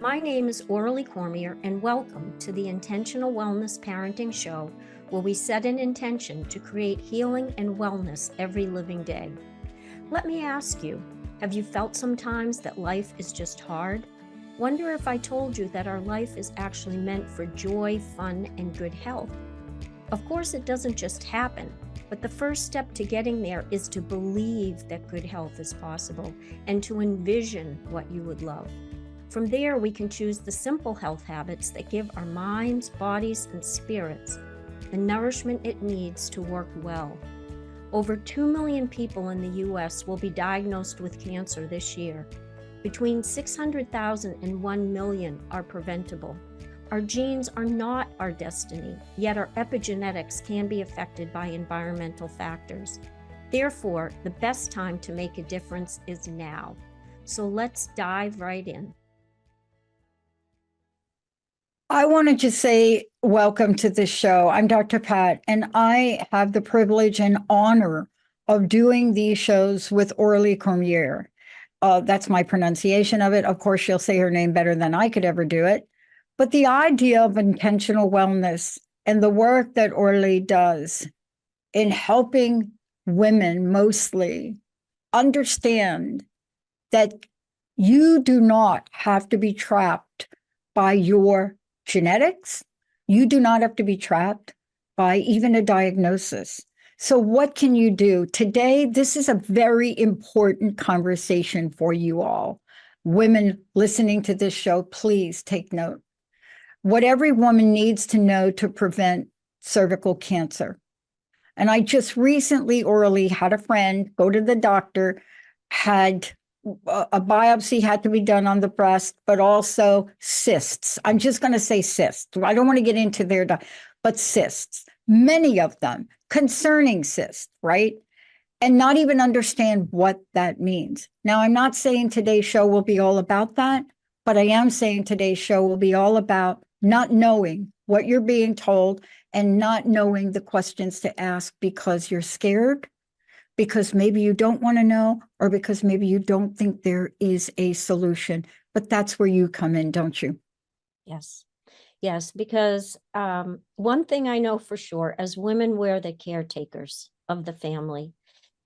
My name is Aurelie Cormier, and welcome to the Intentional Wellness Parenting Show, where we set an intention to create healing and wellness every living day. Let me ask you, have you felt sometimes that life is just hard? Wonder if I told you that our life is actually meant for joy, fun, and good health. Of course, it doesn't just happen, but the first step to getting there is to believe that good health is possible and to envision what you would love. From there, we can choose the simple health habits that give our minds, bodies, and spirits the nourishment it needs to work well. Over 2 million people in the U.S. will be diagnosed with cancer this year. Between 600,000 and 1 million are preventable. Our genes are not our destiny, yet our epigenetics can be affected by environmental factors. Therefore, the best time to make a difference is now. So let's dive right in. I wanted to say welcome to this show. I'm Dr. Pat, and I have the privilege and honor of doing these shows with Aurelie Cormier. That's my pronunciation of it. Of course, she'll say her name better than I could ever do it. But the idea of intentional wellness and the work that Aurelie does in helping women mostly understand that you do not have to be trapped by your genetics. You do not have to be trapped by even a diagnosis. So what can you do? Today, this is a very important conversation for you all. Women listening to this show, please take note. What every woman needs to know to prevent cervical cancer. And I just recently, Aurelie, had a friend go to the doctor, had a biopsy had to be done on the breast, but also cysts. I'm just going to say cysts. I don't want to get into their, but cysts, many of them concerning cysts, right? And not even understand what that means. Now, I'm not saying today's show will be all about that, but I am saying today's show will be all about not knowing what you're being told and not knowing the questions to ask because you're scared, because maybe you don't want to know, or because maybe you don't think there is a solution. But that's where you come in, don't you? Yes. Yes, because one thing I know for sure, as women, we're the caretakers of the family.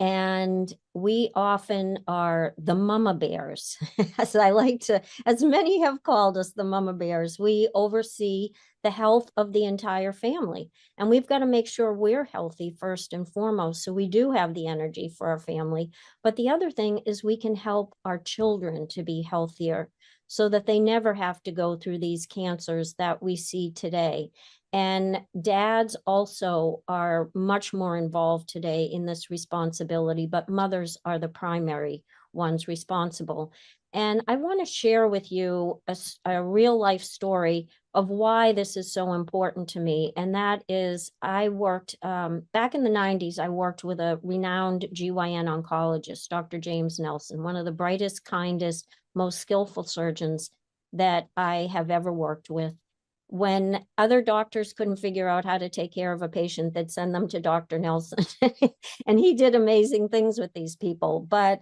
And we often are the mama bears, as I like to, as many have called us the mama bears. We oversee the health of the entire family. And we've got to make sure we're healthy first and foremost. So we do have the energy for our family. But the other thing is we can help our children to be healthier so that they never have to go through these cancers that we see today. And dads also are much more involved today in this responsibility, but mothers are the primary ones responsible. And I want to share with you a real life story of why this is so important to me. And that is, I worked back in the 90s, I worked with a renowned GYN oncologist, Dr. James Nelson, one of the brightest, kindest, most skillful surgeons that I have ever worked with. When other doctors couldn't figure out how to take care of a patient, they'd send them to Dr. Nelson. And he did amazing things with these people. But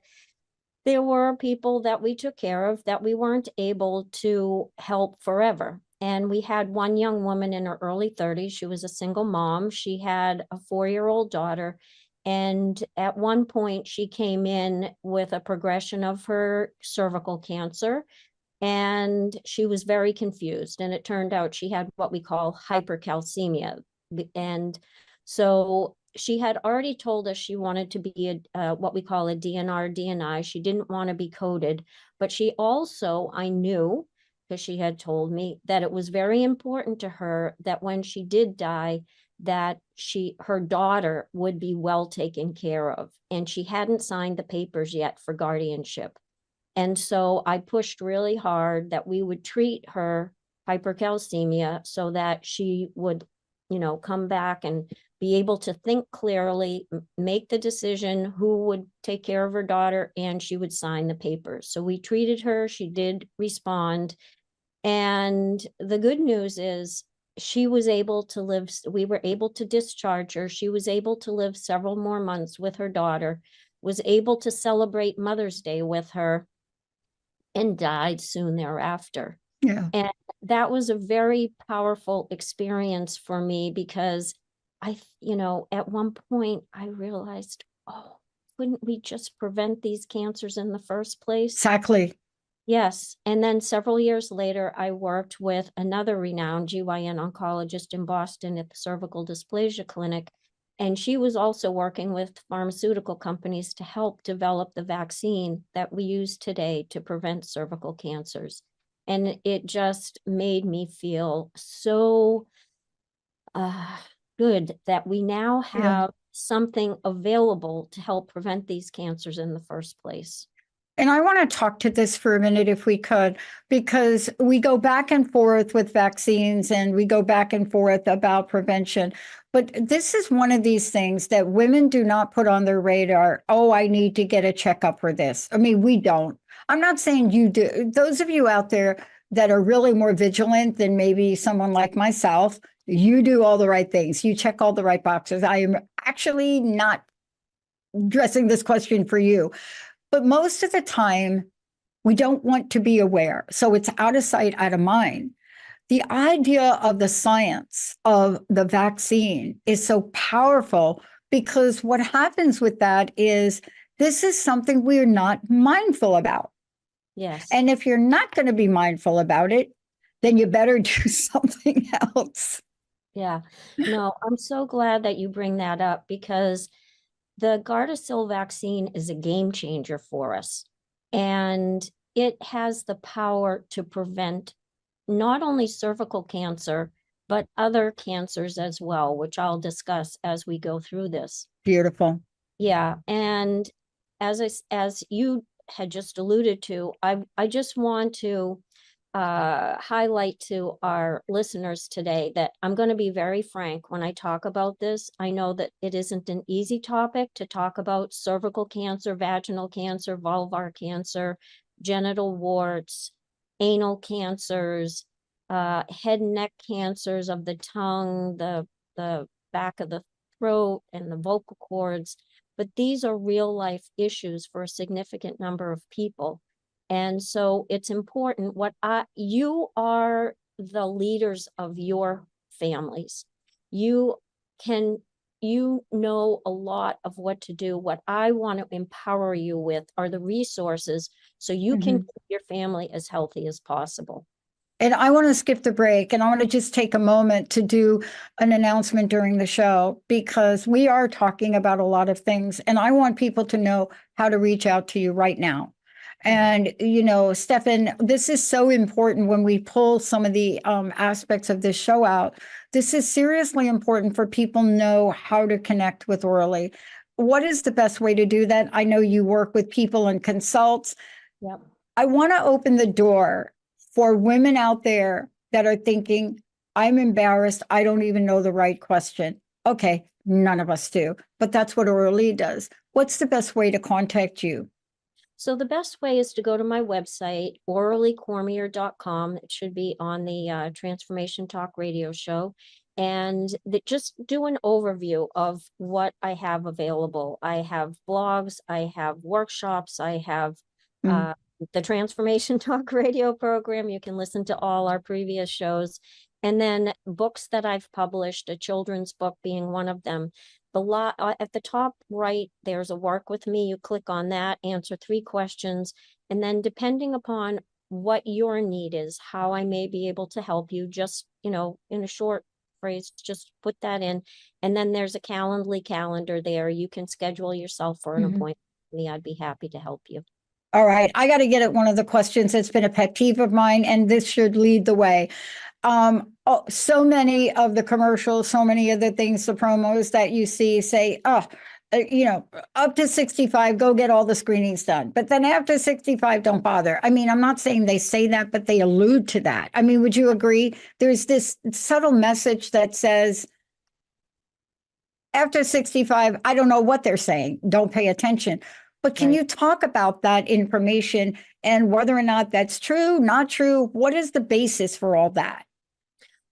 there were people that we took care of that we weren't able to help forever. And we had one young woman in her early 30s. She was a single mom. She had a 4-year-old daughter. And at one point, she came in with a progression of her cervical cancer. And she was very confused. And it turned out she had what we call hypercalcemia. And so she had already told us she wanted to be what we call a DNR DNI. She didn't want to be coded, but she also, I knew, because she had told me, that it was very important to her that when she did die, that her daughter would be well taken care of. And she hadn't signed the papers yet for guardianship. And so I pushed really hard that we would treat her hypercalcemia so that she would, come back and be able to think clearly, make the decision who would take care of her daughter, and she would sign the papers. So we treated her. She did respond. And the good news is she was able to live. We were able to discharge her. She was able to live several more months with her daughter, was able to celebrate Mother's Day with her, and died soon thereafter. Yeah. And that was a very powerful experience for me because at one point I realized, oh, couldn't we just prevent these cancers in the first place? Exactly. Yes. And then several years later, I worked with another renowned GYN oncologist in Boston at the cervical dysplasia clinic. And she was also working with pharmaceutical companies to help develop the vaccine that we use today to prevent cervical cancers. And it just made me feel so uh, good that we now Yeah. have something available to help prevent these cancers in the first place. And I want to talk to this for a minute if we could, because we go back and forth with vaccines and we go back and forth about prevention. But this is one of these things that women do not put on their radar. Oh, I need to get a checkup for this. I mean, we don't. I'm not saying you do. Those of you out there that are really more vigilant than maybe someone like myself, you do all the right things. You check all the right boxes. I am actually not addressing this question for you. But most of the time, we don't want to be aware. So it's out of sight, out of mind. The idea of the science of the vaccine is so powerful because what happens with that is this is something we're not mindful about. Yes. And if you're not going to be mindful about it, then you better do something else. Yeah. No, I'm so glad that you bring that up because the Gardasil vaccine is a game changer for us. And it has the power to prevent not only cervical cancer, but other cancers as well, which I'll discuss as we go through this. Beautiful. Yeah. And as you had just alluded to, I just want to highlight to our listeners today that I'm going to be very frank when I talk about this. I know that it isn't an easy topic to talk about cervical cancer, vaginal cancer, vulvar cancer, genital warts, anal cancers, head and neck cancers of the tongue, the back of the throat, and the vocal cords. But these are real life issues for a significant number of people. And so it's important you are the leaders of your families. You can, you know a lot of what to do. What I want to empower you with are the resources so you can Mhm. keep your family as healthy as possible. And I want to skip the break and I want to just take a moment to do an announcement during the show because we are talking about a lot of things and I want people to know how to reach out to you right now. And, Stefan, this is so important when we pull some of the aspects of this show out. This is seriously important for people to know how to connect with Aurelie. What is the best way to do that? I know you work with people and consults. Yep. I want to open the door for women out there that are thinking, I'm embarrassed. I don't even know the right question. Okay, none of us do, but that's what Aurelie does. What's the best way to contact you? So the best way is to go to my website, aureliecormier.com. It should be on the Transformation Talk radio show. And just do an overview of what I have available. I have blogs, I have workshops, I have Mm. uh, the Transformation Talk radio program. You can listen to all our previous shows. And then books that I've published, a children's book being one of them. At the top right, there's a work with me. You click on that, answer 3 questions, and then depending upon what your need is, how I may be able to help you, just, in a short phrase, just put that in. And then there's a Calendly calendar there. You can schedule yourself for an appointment with me. I'd be happy to help you. All right. I got to get at one of the questions that's been a pet peeve of mine, and this should lead the way. So many of the commercials, so many of the things, the promos that you see say, up to 65, go get all the screenings done. But then after 65, don't bother. I mean, I'm not saying they say that, but they allude to that. I mean, would you agree? There's this subtle message that says, after 65, I don't know what they're saying. Don't pay attention. But can you talk about that information and whether or not that's true, not true? What is the basis for all that?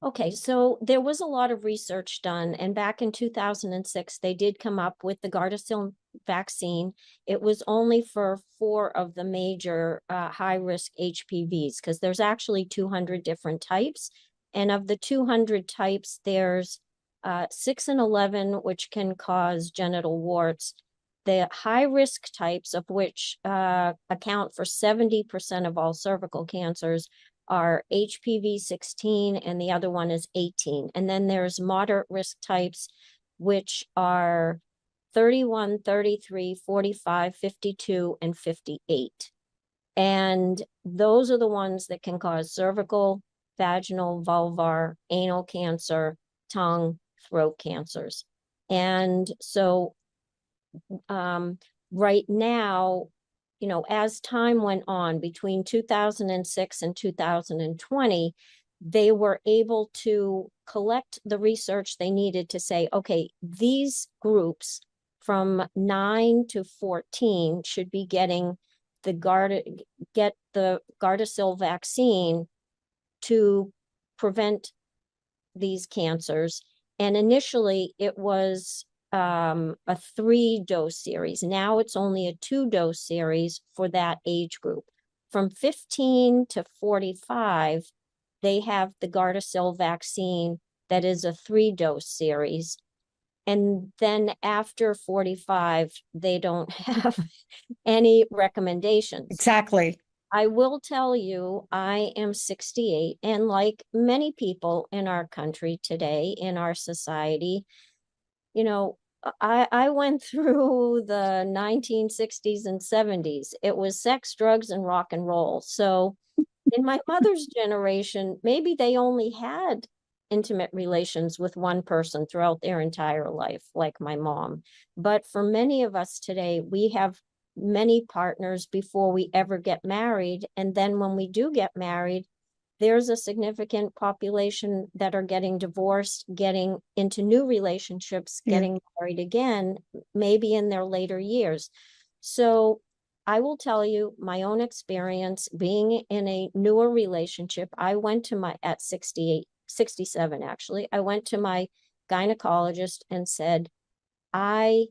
Okay, so there was a lot of research done, and back in 2006, they did come up with the Gardasil vaccine. It was only for 4 of the major high-risk HPVs, because there's actually 200 different types. And of the 200 types, there's 6 and 11, which can cause genital warts. The high-risk types, of which account for 70% of all cervical cancers, are HPV 16, and the other one is 18. And then there's moderate risk types, which are 31, 33, 45, 52, and 58. And those are the ones that can cause cervical, vaginal, vulvar, anal cancer, tongue, throat cancers. And so right now, as time went on between 2006 and 2020, they were able to collect the research they needed to say, okay, these groups from 9 to 14 should be getting the Gardasil vaccine to prevent these cancers. And initially it was a 3-dose series. Now it's only a 2-dose series for that age group. From 15 to 45, they have the Gardasil vaccine that is a 3-dose series. And then after 45, they don't have any recommendations. Exactly. I will tell you, I am 68, and like many people in our country today, in our society, I went through the 1960s and 70s. It was sex, drugs, and rock and roll. So in my mother's generation, maybe they only had intimate relations with one person throughout their entire life, like my mom. But for many of us today, we have many partners before we ever get married. And then when we do get married, there's a significant population that are getting divorced, getting into new relationships, getting married again, maybe in their later years. So I will tell you my own experience being in a newer relationship. I went to at 68, 67, actually, I went to my gynecologist and said, I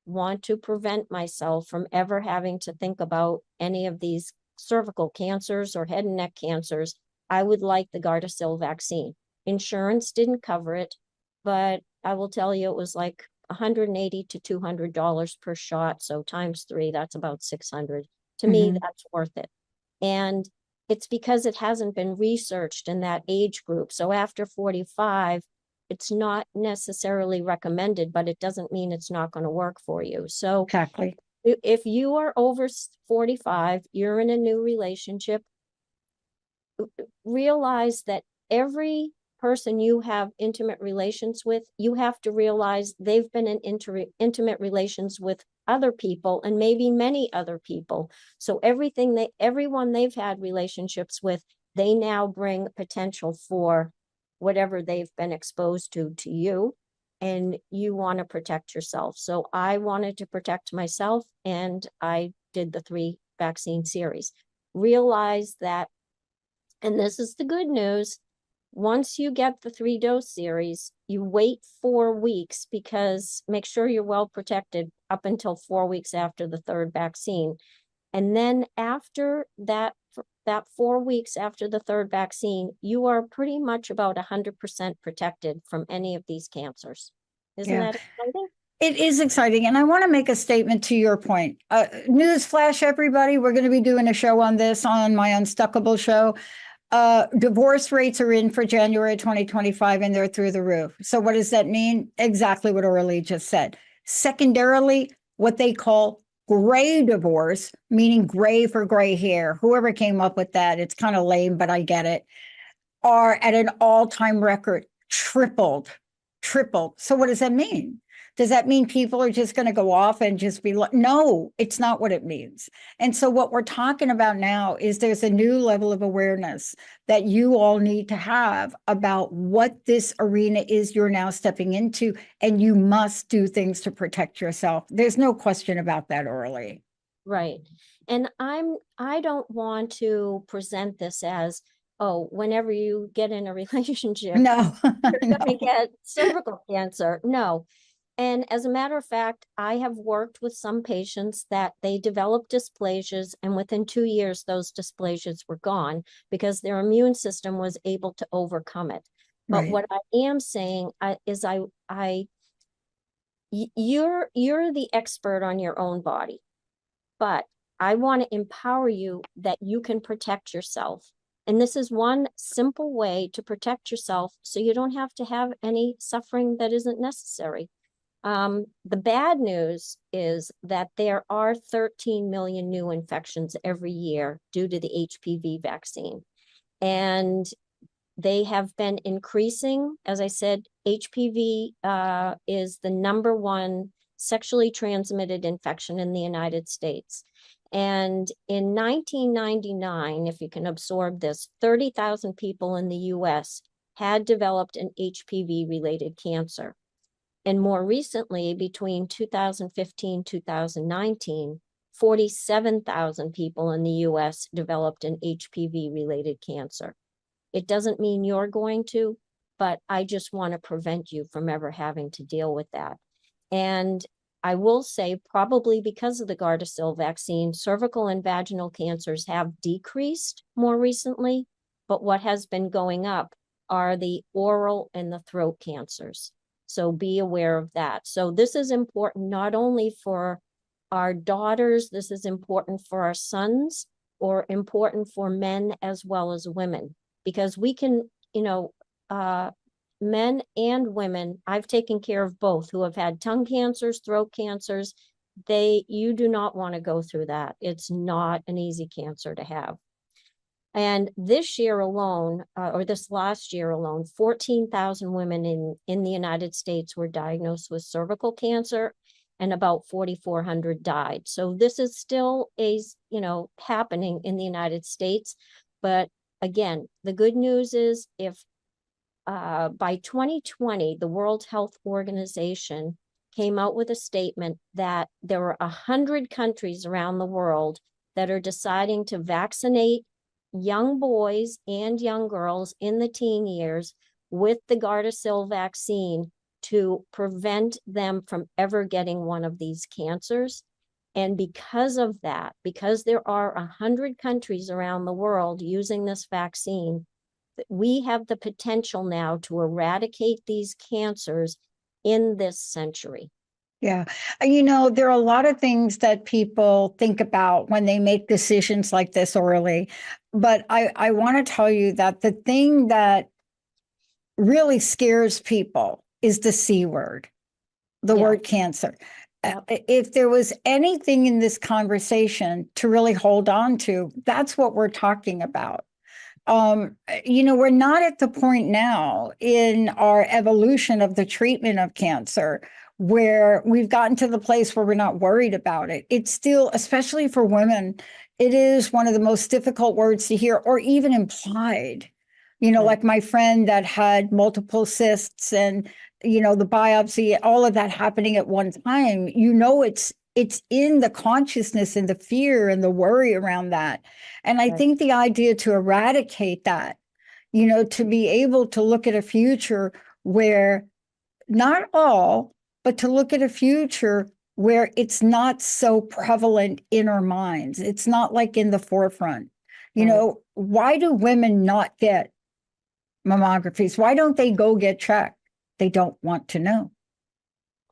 want to prevent myself from ever having to think about any of these cervical cancers or head and neck cancers. I would like the Gardasil vaccine. Insurance didn't cover it, but I will tell you it was like $180 to $200 per shot. So times 3, that's about 600. To me, that's worth it. And it's because it hasn't been researched in that age group. So after 45, it's not necessarily recommended, but it doesn't mean it's not going to work for you. So Exactly. if you are over 45, you're in a new relationship, realize that every person you have intimate relations with, you have to realize they've been in intimate relations with other people, and maybe many other people. So everyone they've had relationships with, they now bring potential for whatever they've been exposed to you, and you want to protect yourself. So I wanted to protect myself, and I did the 3 vaccine series. Realize that, and this is the good news, once you get the 3-dose series, you wait 4 weeks, because make sure you're well protected up until 4 weeks after the 3rd vaccine. And then after that 4 weeks after the 3rd vaccine, you are pretty much about 100% protected from any of these cancers. Isn't that exciting? It is exciting. And I want to make a statement to your point. News flash, everybody. We're going to be doing a show on this on my Unstuckable show. Divorce rates are in for January 2025, and they're through the roof. So what does that mean? Exactly what Aurelie just said. Secondarily, what they call gray divorce, meaning gray for gray hair. Whoever came up with that, it's kind of lame, but I get it, are at an all-time record, tripled. So what does that mean? Does that mean people are just going to go off and just be like, no, it's not what it means. And so what we're talking about now is there's a new level of awareness that you all need to have about what this arena is you're now stepping into, and you must do things to protect yourself. There's no question about that, Aurelie. Right. And I don't want to present this as, oh, whenever you get in a relationship, No, you're going to get cervical cancer. No, And as a matter of fact, I have worked with some patients that they developed dysplasias, and within 2 years, those dysplasias were gone because their immune system was able to overcome it. But Right. what I am saying is you're the expert on your own body, but I want to empower you that you can protect yourself. And this is one simple way to protect yourself so you don't have to have any suffering that isn't necessary. The bad news is that there are 13 million new infections every year due to the HPV vaccine. And they have been increasing. As I said, HPV is the number one sexually transmitted infection in the United States. And in 1999, if you can absorb this, 30,000 people in the US had developed an HPV related cancer. And more recently, between 2015, 2019, 47,000 people in the US developed an HPV related cancer. It doesn't mean you're going to, but I just want to prevent you from ever having to deal with that. And I will say, probably because of the Gardasil vaccine, cervical and vaginal cancers have decreased more recently, but what has been going up are the oral and the throat cancers. So be aware of that. So this is important not only for our daughters, this is important for our sons, or important for men as well as women, because we can, men and women, I've taken care of both who have had tongue cancers, throat cancers. You do not want to go through that. It's not an easy cancer to have. And this year alone, or this last year alone, 14,000 women in the United States were diagnosed with cervical cancer, and about 4,400 died. So this is still happening in the United States. But again, the good news is if by 2020, the World Health Organization came out with a statement that there were 100 countries around the world that are deciding to vaccinate young boys and young girls in the teen years with the Gardasil vaccine to prevent them from ever getting one of these cancers. And because of that, because there are 100 countries around the world using this vaccine, we have the potential now to eradicate these cancers in this century. Yeah. There are a lot of things that people think about when they make decisions like this orally. But I want to tell you that the thing that really scares people is the C word, the word cancer. If there was anything in this conversation to really hold on to, that's what we're talking about. We're not at the point now in our evolution of the treatment of cancer where we've gotten to the place where we're not worried about it. It's still, especially for women, it is one of the most difficult words to hear, or even implied. Like my friend that had multiple cysts and, the biopsy, all of that happening at one time, it's in the consciousness and the fear and the worry around that. And I think the idea to eradicate that, to be able to look at a future where not all, but to look at a future where it's not so prevalent in our minds. It's not like in the forefront. Why do women not get mammographies? Why don't they go get checked? They don't want to know.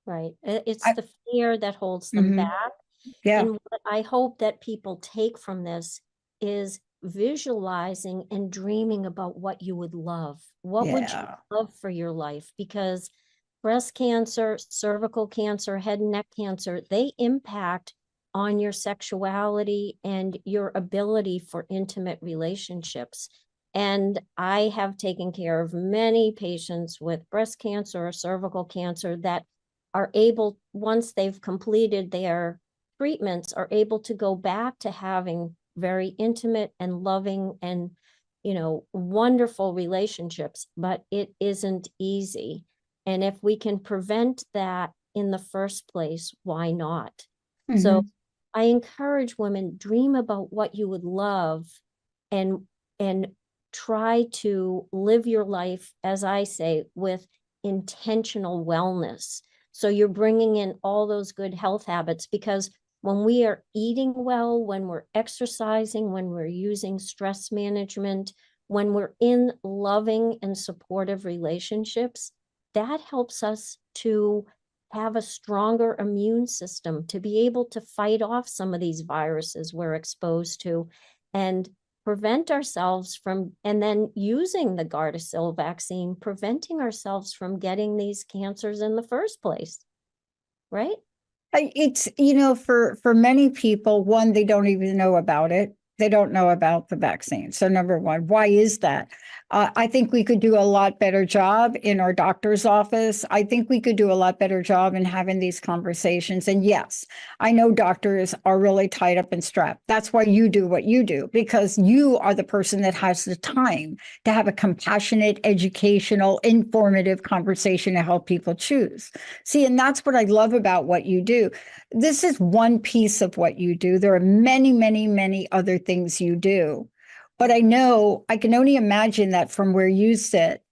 Right. It's the fear that holds them back. Yeah. And what I hope that people take from this is visualizing and dreaming about what you would love. What would you love for your life? Because breast cancer, cervical cancer, head and neck cancer, they impact on your sexuality and your ability for intimate relationships. And I have taken care of many patients with breast cancer or cervical cancer that are able, once they've completed their treatments, are able to go back to having very intimate and loving and, wonderful relationships, but it isn't easy. And if we can prevent that in the first place, why not? So I encourage women, dream about what you would love and try to live your life, as I say, with intentional wellness. So you're bringing in all those good health habits, because when we are eating well, when we're exercising, when we're using stress management, when we're in loving and supportive relationships, that helps us to have a stronger immune system, to be able to fight off some of these viruses we're exposed to and prevent ourselves from, and then using the Gardasil vaccine, preventing ourselves from getting these cancers in the first place, right? It's, you know, for many people, one, they don't even know about it. They don't know about the vaccine. So number one, why is that? I think we could do a lot better job in our doctor's office. I think we could do a lot better job in having these conversations. And yes, I know doctors are really tied up and strapped. That's why you do what you do, because you are the person that has the time to have a compassionate, educational, informative conversation to help people choose. See, and that's what I love about what you do. This is one piece of what you do. There are many, many, many other things you do. But I know, I can only imagine that from where you sit,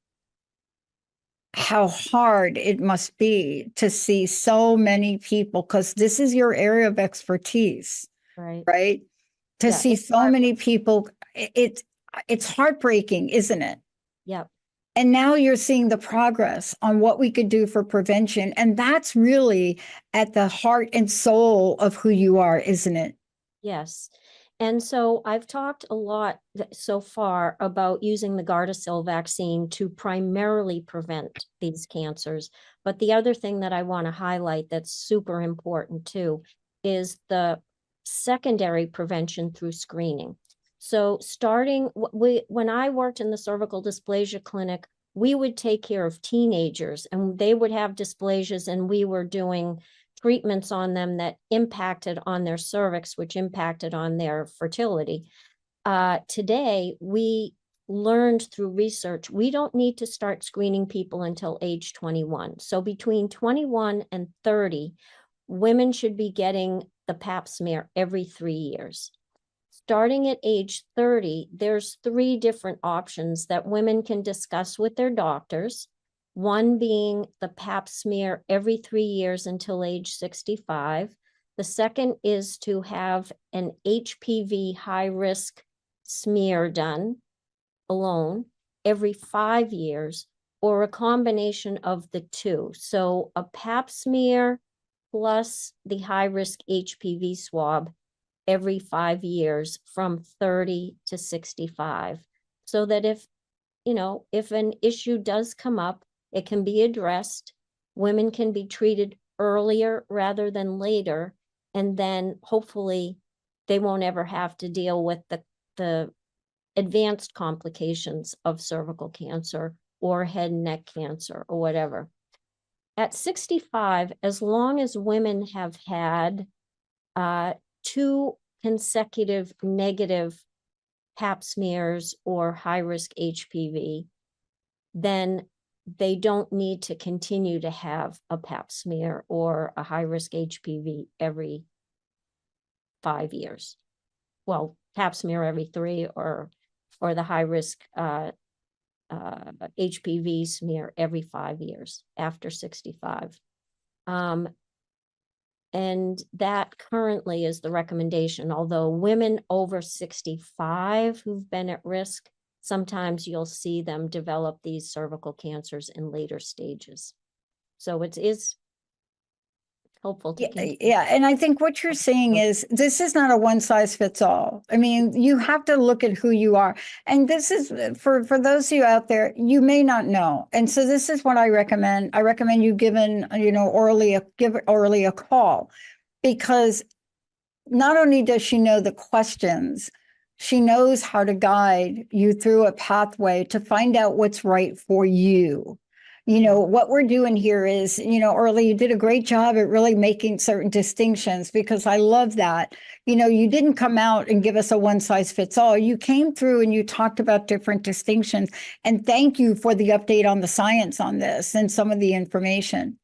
how hard it must be to see so many people, because this is your area of expertise, Right. right? To Yeah, see it's so many people, it's heartbreaking, isn't it? yeah. And now you're seeing the progress on what we could do for prevention. And that's really at the heart and soul of who you are, isn't it? Yes. And so I've talked a lot so far about using the Gardasil vaccine to primarily prevent these cancers. But the other thing that I want to highlight that's super important too is the secondary prevention through screening. So starting, when I worked in the cervical dysplasia clinic, we would take care of teenagers and they would have dysplasias, and we were doing treatments on them that impacted on their cervix, which impacted on their fertility. Today, we learned through research, we don't need to start screening people until age 21. So between 21 and 30, women should be getting the pap smear every 3 years. Starting at age 30, there's 3 different options that women can discuss with their doctors. One being the pap smear every 3 years until age 65. The second is to have an HPV high risk smear done alone every 5 years, or a combination of the two. So a pap smear plus the high risk HPV swab every 5 years from 30 to 65. So that if an issue does come up, it can be addressed. Women can be treated earlier rather than later. And then hopefully they won't ever have to deal with the advanced complications of cervical cancer or head and neck cancer or whatever. At 65, as long as women have had 2 consecutive negative pap smears or high risk HPV, then they don't need to continue to have a pap smear or a high risk HPV every 5 years. Well, pap smear every 3, or the high risk HPV smear every 5 years after 65. And that currently is the recommendation, although women over 65 who've been at risk, sometimes you'll see them develop these cervical cancers in later stages. So it is helpful to continue. Yeah. And I think what you're saying is this is not a one size fits all. I mean, you have to look at who you are. And this is for those of you out there, you may not know. And so this is what I recommend. I recommend you give Aurelie a call, because not only does she know the questions, she knows how to guide you through a pathway to find out what's right for you. What we're doing here is, Aurelie, you did a great job at really making certain distinctions, because I love that. You didn't come out and give us a one size fits all. You came through and you talked about different distinctions. And thank you for the update on the science on this and some of the information,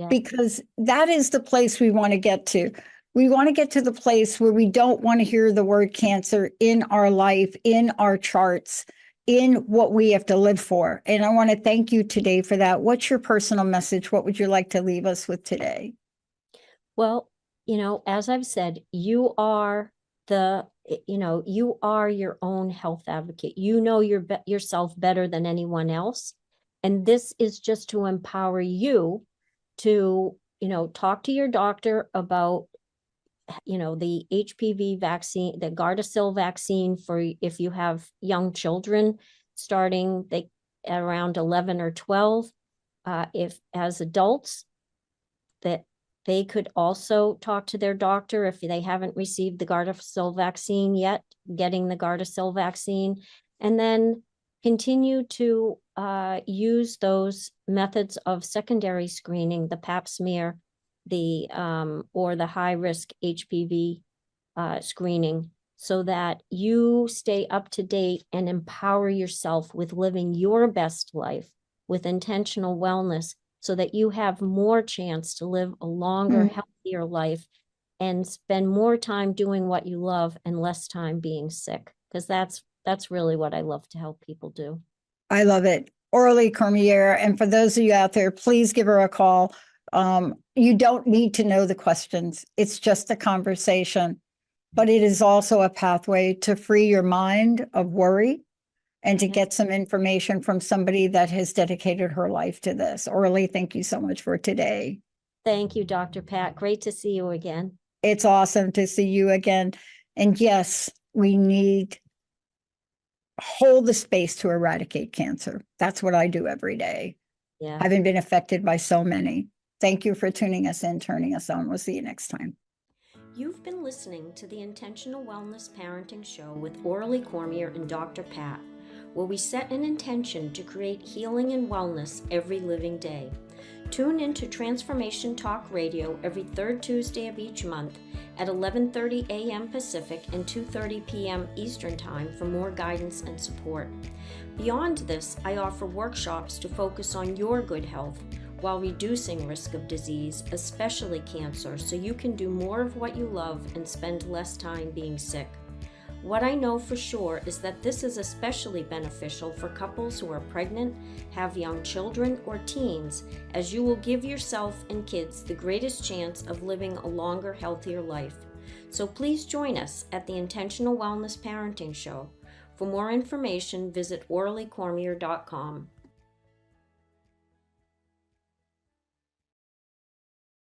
because that is the place we want to get to. We want to get to the place where we don't want to hear the word cancer in our life, in our charts, in what we have to live for. And I want to thank you today for that. What's your personal message? What would you like to leave us with today? Well, as I've said, you are you are your own health advocate. You know yourself better than anyone else. And this is just to empower you to, talk to your doctor about, the HPV vaccine, the Gardasil vaccine for if you have young children starting at around 11 or 12. If as adults, that they could also talk to their doctor if they haven't received the Gardasil vaccine yet, getting the Gardasil vaccine, and then continue to use those methods of secondary screening, the pap smear, or the high risk HPV screening, so that you stay up to date and empower yourself with living your best life with intentional wellness, so that you have more chance to live a longer, healthier life and spend more time doing what you love and less time being sick. Because that's really what I love to help people do. I love it. Aurelie Cormier. And for those of you out there, please give her a call. You don't need to know the questions. It's just a conversation, but it is also a pathway to free your mind of worry and to get some information from somebody that has dedicated her life to this. Aurelie, thank you so much for today. Thank you, Dr. Pat. Great to see you again. It's awesome to see you again. And yes, we need hold the space to eradicate cancer. That's what I do every day. Yeah. Having been affected by so many. Thank you for tuning us in, turning us on. We'll see you next time. You've been listening to the Intentional Wellness Parenting Show with Aurelie Cormier and Dr. Pat, where we set an intention to create healing and wellness every living day. Tune into Transformation Talk Radio every third Tuesday of each month at 11:30 a.m. Pacific and 2:30 p.m. Eastern Time for more guidance and support. Beyond this, I offer workshops to focus on your good health while reducing risk of disease, especially cancer, so you can do more of what you love and spend less time being sick. What I know for sure is that this is especially beneficial for couples who are pregnant, have young children, or teens, as you will give yourself and kids the greatest chance of living a longer, healthier life. So please join us at the Intentional Wellness Parenting Show. For more information, visit AurelieCormier.com.